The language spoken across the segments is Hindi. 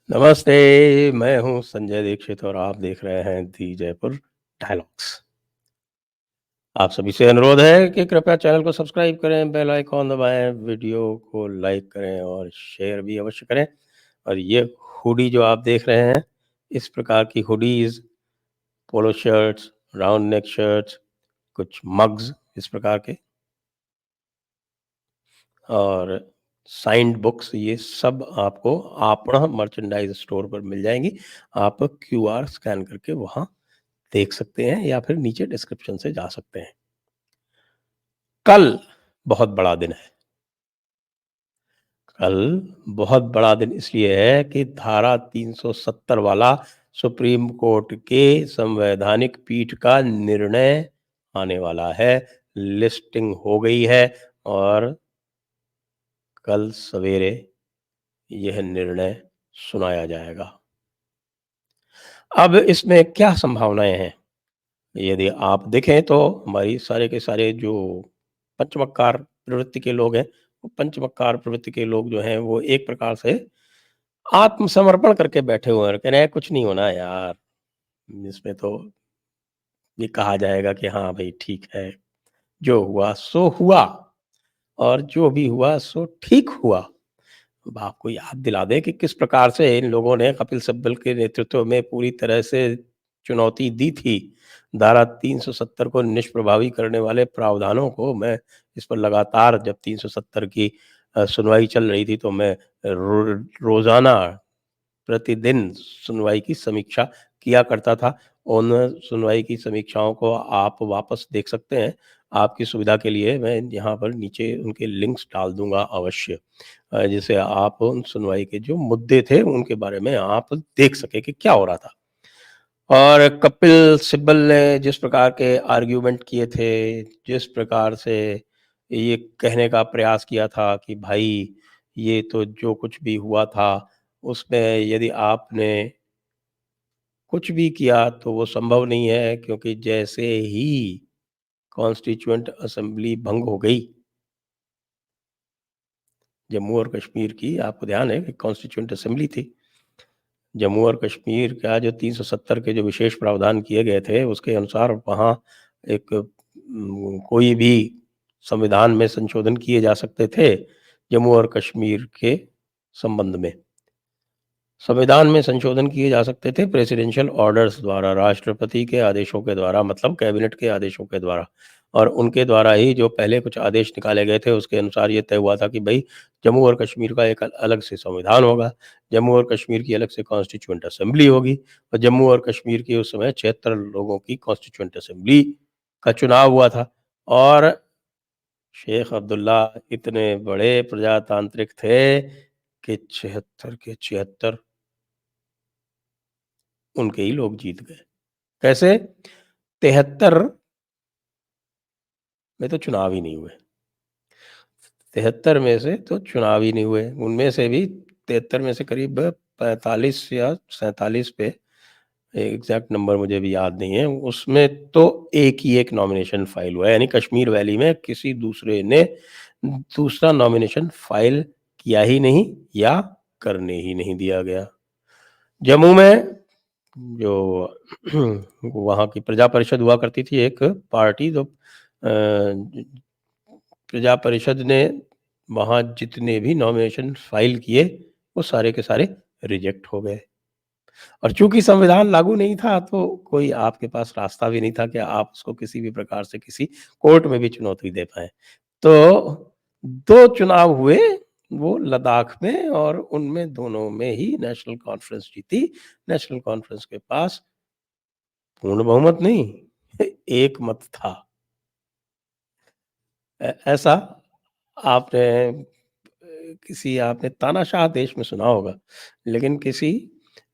नमस्ते, मैं हूँ संजय दीक्षित और आप देख रहे हैं दी जयपुर डायलॉग्स। आप सभी से अनुरोध है कि कृपया चैनल को सब्सक्राइब करें, बेल आइकॉन दबाएँ, वीडियो को लाइक करें और शेयर भी अवश्य करें। और ये हुडी जो आप देख रहे हैं, इस प्रकार की हुडीज़, पोलो शर्ट्स, राउंड नेक शर्ट्स, कुछ मग्स इस प्रकार के और साइन्ड बुक्स ये सब आपको आपणा मर्चेंडाइज़ स्टोर पर मिल जाएँगी। आप क्यूआर स्कैन करके वहाँ देख सकते हैं या फिर नीचे डिस्क्रिप्शन से जा सकते हैं। कल बहुत बड़ा दिन है। कल बहुत बड़ा दिन इसलिए है कि धारा 370 वाला सुप्रीम कोर्ट के संवैधानिक पीठ का निर्णय आने वाला है। लिस्टिंग हो गई है और कल सवेरे यह निर्णय सुनाया जाएगा। अब इसमें क्या संभावनाएँ हैं? यदि आप देखें तो हमारी सारे के सारे जो पंचमक्कार प्रवृत्ति के लोग हैं, वो पंचमक्कार प्रवृत्ति के लोग जो हैं वो एक प्रकार से आत्मसमर्पण करके बैठे हुए हैं और कह रहे हैं कुछ नहीं होना यार, इसमें तो ये कहा जाएगा कि हाँ भाई ठीक है, जो हुआ सो हुआ और जो भी हुआ सो ठीक हुआ। अब आपको याद दिला दें कि किस प्रकार से इन लोगों ने कपिल सिब्बल के नेतृत्व में पूरी तरह से चुनौती दी थी। धारा 370 को निष्प्रभावी करने वाले प्रावधानों को मैं इस पर लगातार जब 370 की सुनवाई चल रही थी तो मैं रोज़ाना प्रतिदिन सुनवाई की समीक्षा किया करता था। उन सुनवाई की समीक्षाओं को आप वापस देख सकते हैं। आपकी सुविधा के लिए मैं यहाँ पर नीचे उनके लिंक्स डाल दूँगा अवश्य। जिससे आप उन सुनवाई के जो मुद्दे थे उनके बारे में आप देख सकें कि क्या हो रहा था। और कपिल सिब्बल ने जिस प्रकार के आर्ग्यूमेंट किए थे, जिस प्रकार से ये कहने का प्रयास किया था कि भाई ये तो जो कुछ भी हुआ था, उसमें यदि आपने कुछ भी किया तो वो संभव नहीं है क्योंकि जैसे ही कॉन्स्टिट्यूएंट असेंबली भंग हो गई, जम्मू और कश्मीर की आपको ध्यान है कि कॉन्स्टिट्यूएंट असेंबली थी। जम्मू और कश्मीर का जो 370 के जो विशेष प्रावधान किए गए थे, उसके अनुसार वहाँ एक कोई भी संविधान में संशोधन किए जा सकते थे, जम्मू और कश्मीर के संबंध में। संविधान में संशोधन किए जा सकते थे प्रेसिडेंशियल ऑर्डर्स द्वारा, राष्ट्रपति के आदेशों के द्वारा मतलब कैबिनेट के आदेशों के द्वारा। और उनके द्वारा ही जो पहले कुछ आदेश निकाले गए थे उसके अनुसार ये तय हुआ था कि भई जम्मू और कश्मीर का एक अलग से संविधान होगा, जम्मू और कश्मीर की अलग से कॉन्स्टिट्यूएंट असेंबली होगी और जम्मू और कश्मीर की उस समय 76 लोगों की कॉन्स्टिट्यूएंट असेंबली का चुनाव हुआ था। और शेख अब्दुल्ला इतने बड़े प्रजातांत्रिक थे कि 76 के 76 उनके ही लोग जीत गए। कैसे? 73 में तो चुनाव ही नहीं हुए। 73 में से तो चुनाव ही नहीं हुए। उनमें से भी 73 में से करीब 45 या 47 पे एग्ज़ैक्ट नंबर मुझे भी याद नहीं है। उसमें तो एक ही एक नॉमिनेशन फ़ाइल हुआ है, यानी कश्मीर वैली में किसी दूसरे ने दूसरा नॉमिनेशन फ़ाइल किया ही नहीं या करने ही नहीं दिया गया। जम्मू में जो वहाँ की प्रजा परिषद हुआ करती थी एक पार्टी जो प्रजा परिषद ने वहाँ जितने भी नॉमिनेशन फाइल किए वो सारे के सारे रिजेक्ट हो गए। और चूँकि संविधान लागू नहीं था तो कोई आपके पास रास्ता भी नहीं था कि आप उसको किसी भी प्रकार से किसी कोर्ट में भी चुनौती दे पाएँ। तो 2 चुनाव हुए, वो लद्दाख में और उनमें दोनों में ही नेशनल कॉन्फ्रेंस जीती। नेशनल कॉन्फ्रेंस के पास पूर्ण बहुमत नहीं, एक मत था। ऐसा आपने किसी आपने तानाशाह देश में सुना होगा, लेकिन किसी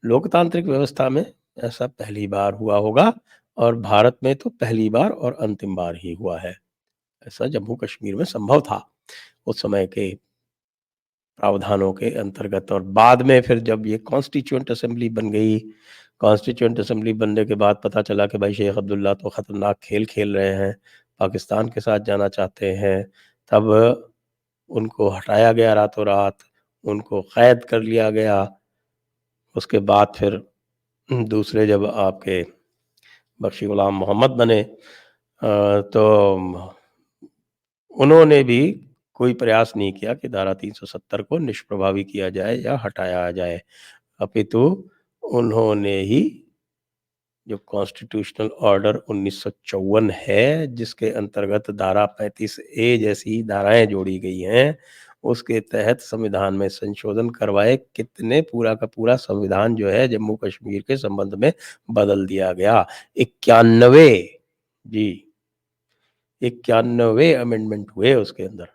लोकतांत्रिक व्यवस्था में ऐसा पहली बार हुआ होगा और भारत में तो पहली बार और अंतिम बार ही हुआ है। ऐसा जम्मू-कश्मीर में संभव था, उस समय के प्रावधानों के अंतर्गत। और बाद में फिर जब ये कॉन्स्टिट्यूएंट असेंबली बन गई, कॉन्स्टिट्यूएंट असेंबली बनने के बाद पता चला कि भाई शेख अब्दुल्ला तो खतरनाक खेल खेल रहे हैं, पाकिस्तान के साथ जाना चाहते हैं, तब उनको हटाया गया रातों-रात, उनको कैद कर लिया गया उसके बाद फिर दूसरे जब आपके बख्शी गुलाम मोहम्मद बने तो उन्होंने भी कोई प्रयास नहीं किया कि धारा 370 को निष्प्रभावी किया जाए या हटाया जाए, अपितु उन्होंने ही जो कॉन्स्टिट्यूशनल ऑर्डर 1954 है, जिसके अंतर्गत धारा 35 ए जैसी धाराएं जोड़ी गई हैं, उसके तहत संविधान में संशोधन करवाए कितने पूरा का पूरा संविधान जो है जम्मू कश्मीर के संबंध में बदल दिया गया। 91 जी 91 अमेंडमेंट हुए उसके अंदर,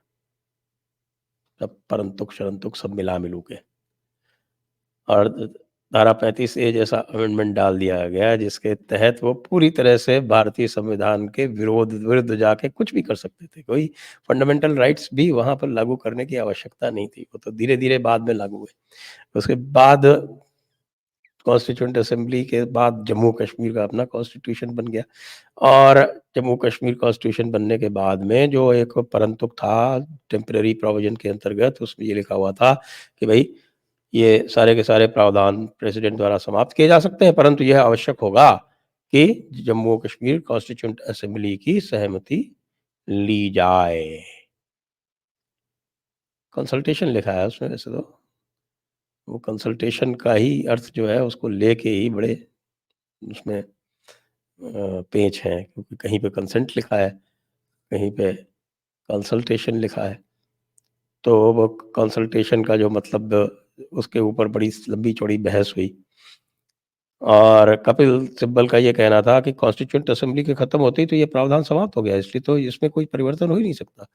सब परंतुक शरंतुक सब मिला मिलू के, और धारा 35 ए जैसा अमेंडमेंट डाल दिया गया जिसके तहत वो पूरी तरह से भारतीय संविधान के विरुद्ध जाके कुछ भी कर सकते थे। कोई फंडामेंटल राइट्स भी वहां पर लागू करने की आवश्यकता नहीं थी, वो तो धीरे धीरे बाद में लागू हुए। उसके बाद कॉन्स्टिट्यूंट असेंबली के बाद जम्मू कश्मीर का अपना कॉन्स्टिट्यूशन बन गया, और जम्मू कश्मीर कॉन्स्टिट्यूशन बनने के बाद में जो एक परंतुक था टेम्पररी प्रोविजन के अंतर्गत, उसमें ये लिखा हुआ था कि भाई ये सारे के सारे प्रावधान प्रेसिडेंट द्वारा समाप्त किए जा सकते हैं, परंतु यह आवश्यक होगा कि जम्मू कश्मीर कॉन्स्टिट्यूंट असेंबली की सहमति ली जाए। कंसल्टेशन लिखा है उसमें, वैसे तो वो कंसल्टेशन का ही अर्थ जो है उसको लेके ही बड़े उसमें पेच हैं, क्योंकि कहीं पे कंसेंट लिखा है, कहीं पे कंसल्टेशन लिखा है, तो वो कंसल्टेशन का जो मतलब उसके ऊपर बड़ी लंबी चौड़ी बहस हुई, और कपिल सिब्बल का ये कहना था कि कॉन्स्टिट्यूएंट असेंबली के खत्म होते ही तो ये प्रावधान समाप्त हो गया, इसलिए तो इसमें कोई परिवर्तन हो ही नहीं सकता।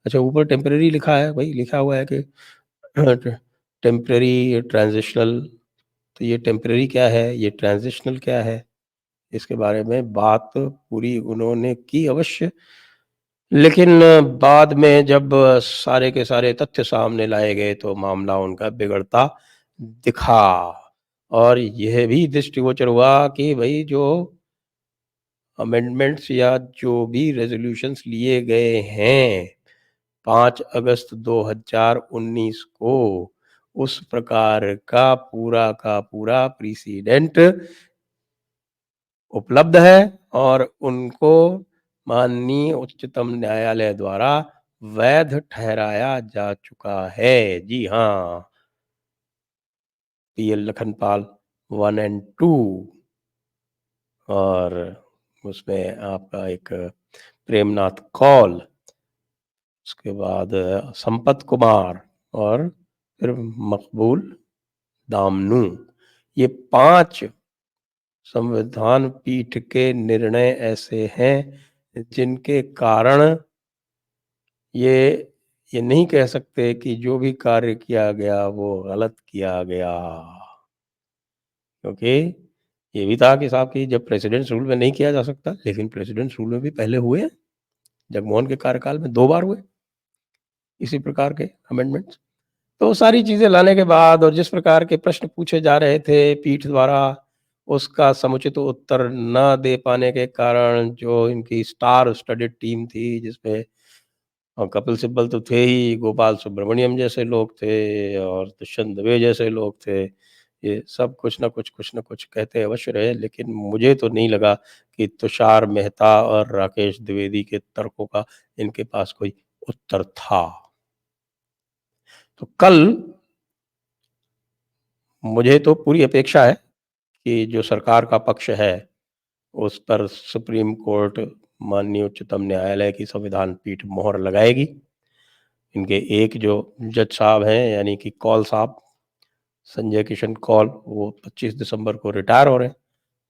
अच्छा, ऊपर टेम्परेरी लिखा है, भाई लिखा हुआ है कि टेम्परेरी ट्रांजिशनल, तो ये टेम्परेरी क्या है, ये ट्रांजिशनल क्या है, इसके बारे में बात पूरी उन्होंने की अवश्य, लेकिन बाद में जब सारे के सारे तथ्य सामने लाए गए तो मामला उनका बिगड़ता दिखा, और यह भी दृष्टिगोचर हुआ कि भाई जो अमेंडमेंट्स या जो भी रेजोल्यूशंस लिए गए हैं 5 अगस्त 2019 को, उस प्रकार का पूरा प्रेसिडेंट उपलब्ध है, और उनको माननीय उच्चतम न्यायालय द्वारा वैध ठहराया जा चुका है। जी हाँ, पीएल लखनपाल 1 एंड 2, और उसमें आपका एक प्रेमनाथ कौल, उसके बाद संपत कुमार, और फिर मकबूल दामनू, ये 5 संविधान पीठ के निर्णय ऐसे हैं जिनके कारण ये नहीं कह सकते कि जो भी कार्य किया गया वो गलत किया गया, क्योंकि ये भी था कि साहब कि जब प्रेसिडेंट्स रूल में नहीं किया जा सकता, लेकिन प्रेसिडेंट्स रूल में भी पहले हुए हैं, जगमोहन के कार्यकाल में 2 बार हुए इसी प्रकार के अमेंडमेंट्स। तो सारी चीज़ें लाने के बाद और जिस प्रकार के प्रश्न पूछे जा रहे थे पीठ द्वारा, उसका समुचित उत्तर न दे पाने के कारण जो इनकी स्टार स्टडेड टीम थी, जिसमें कपिल सिब्बल तो थे ही, गोपाल सुब्रमण्यम जैसे लोग थे और दुष्यंत दवे जैसे लोग थे। ये सब कुछ न कुछ कहते अवश्य रहे, लेकिन मुझे तो नहीं लगा कि तुषार मेहता और राकेश द्विवेदी के तर्कों का इनके पास कोई उत्तर था। तो कल मुझे तो पूरी अपेक्षा है कि जो सरकार का पक्ष है, उस पर सुप्रीम कोर्ट, माननीय उच्चतम न्यायालय की संविधान पीठ मोहर लगाएगी। इनके एक जो जज साहब हैं, यानी कि कौल साहब, संजय किशन कौल, वो 25 दिसंबर को रिटायर हो रहे हैं।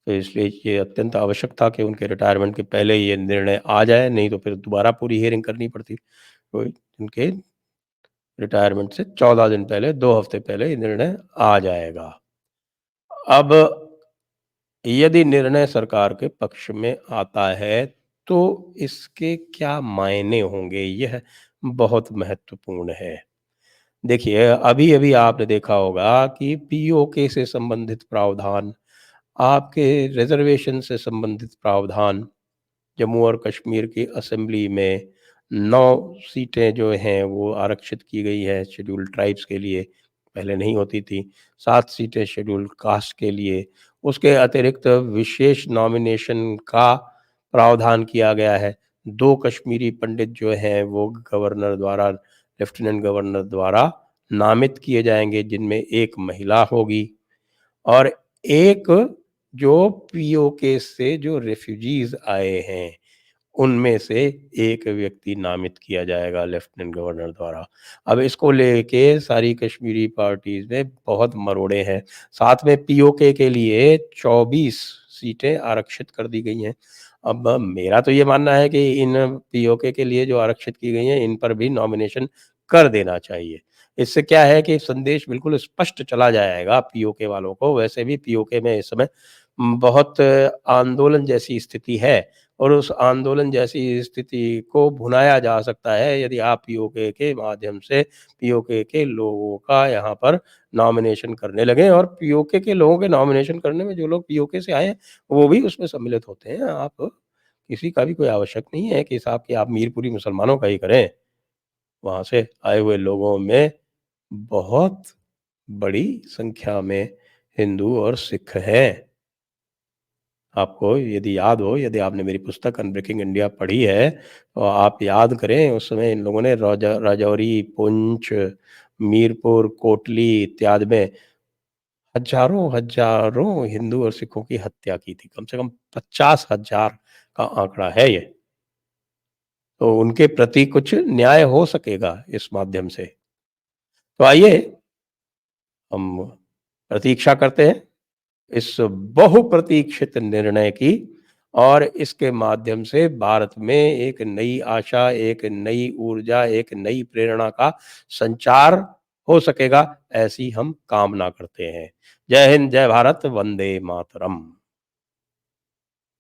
तो इसलिए ये अत्यंत आवश्यक था कि उनके रिटायरमेंट के पहले ये निर्णय आ जाए, नहीं तो फिर दोबारा पूरी हियरिंग करनी पड़ती। तो इनके रिटायरमेंट से 14 दिन पहले, 2 हफ्ते पहले ये निर्णय आ जाएगा। अब यदि निर्णय सरकार के पक्ष में आता है, तो इसके क्या मायने होंगे, यह बहुत महत्वपूर्ण है। देखिए, अभी-अभी आपने देखा होगा कि पीओके से संबंधित प्रावधान, आपके रिज़र्वेशन से संबंधित प्रावधान, जम्मू और कश्मीर की असेंबली में 9 सीटें जो हैं वो आरक्षित की गई हैं शेड्यूल्ड ट्राइब्स के लिए। पहले नहीं होती थी। 7 सीटें शेड्यूल्ड कास्ट के लिए। उसके अतिरिक्त विशेष नॉमिनेशन का प्रावधान किया गया है। 2 कश्मीरी पंडित जो हैं वो गवर्नर द्वारा लेफ्टिनेंट गवर्नर द्वारा नामित किए जाएँगे, जिनमें 1 महिला होगी और एक जो पीओके से जो रिफ्यूजीज़ आए हैं, उनमें से एक व्यक्ति नामित किया जाएगा लेफ्टिनेंट गवर्नर द्वारा। अब इसको लेके सारी कश्मीरी पार्टीज़ में बहुत मरोड़े हैं। साथ में पीओके के लिए 24 सीटें आरक्षित कर दी गई हैं। अब मेरा तो ये मानना है कि इन पीओके के लिए जो आरक्षित की गई हैं, इन पर भी नॉमिनेशन कर देना चाहिए। इससे क्या है कि संदेश बिल्कुल स्पष्ट चला जाएगा पीओके वालों को। वैसे भी पीओके में इस समय बहुत आंदोलन जैसी स्थिति है और उस आंदोलन जैसी स्थिति को भुनाया जा सकता है यदि आप पीओके के माध्यम से पीओके के लोगों का यहाँ पर नॉमिनेशन करने लगें और पीओके के लोगों के नॉमिनेशन करने में जो लोग पीओके से आए हैं, वो भी उसमें सम्मिलित होते हैं। आप किसी का भी कोई आवश्यक नहीं है कि साहब कि आप मीरपुरी मुसलमानों का ही करें। वहाँ से आए हुए लोगों में बहुत बड़ी संख्या में हिंदू और सिख हैं। आपको यदि याद हो, यदि आपने मेरी पुस्तक अनब्रेकिंग इंडिया पढ़ी है, तो आप याद करें उस समय इन लोगों ने राजौरी, पुंछ, मीरपुर, कोटली इत्यादि में हज़ारों हिंदू और सिखों की हत्या की थी। कम से कम 50,000 का आंकड़ा है ये। तो उनके प्रति कुछ न्याय हो सकेगा इस माध्यम से। तो आइए हम प्रतीक्षा करते हैं इस बहुप्रतीक्षित निर्णय की और इसके माध्यम से भारत में एक नई आशा, एक नई ऊर्जा, एक नई प्रेरणा का संचार हो सकेगा, ऐसी हम कामना करते हैं। जय हिंद, जय भारत, वंदे मातरम।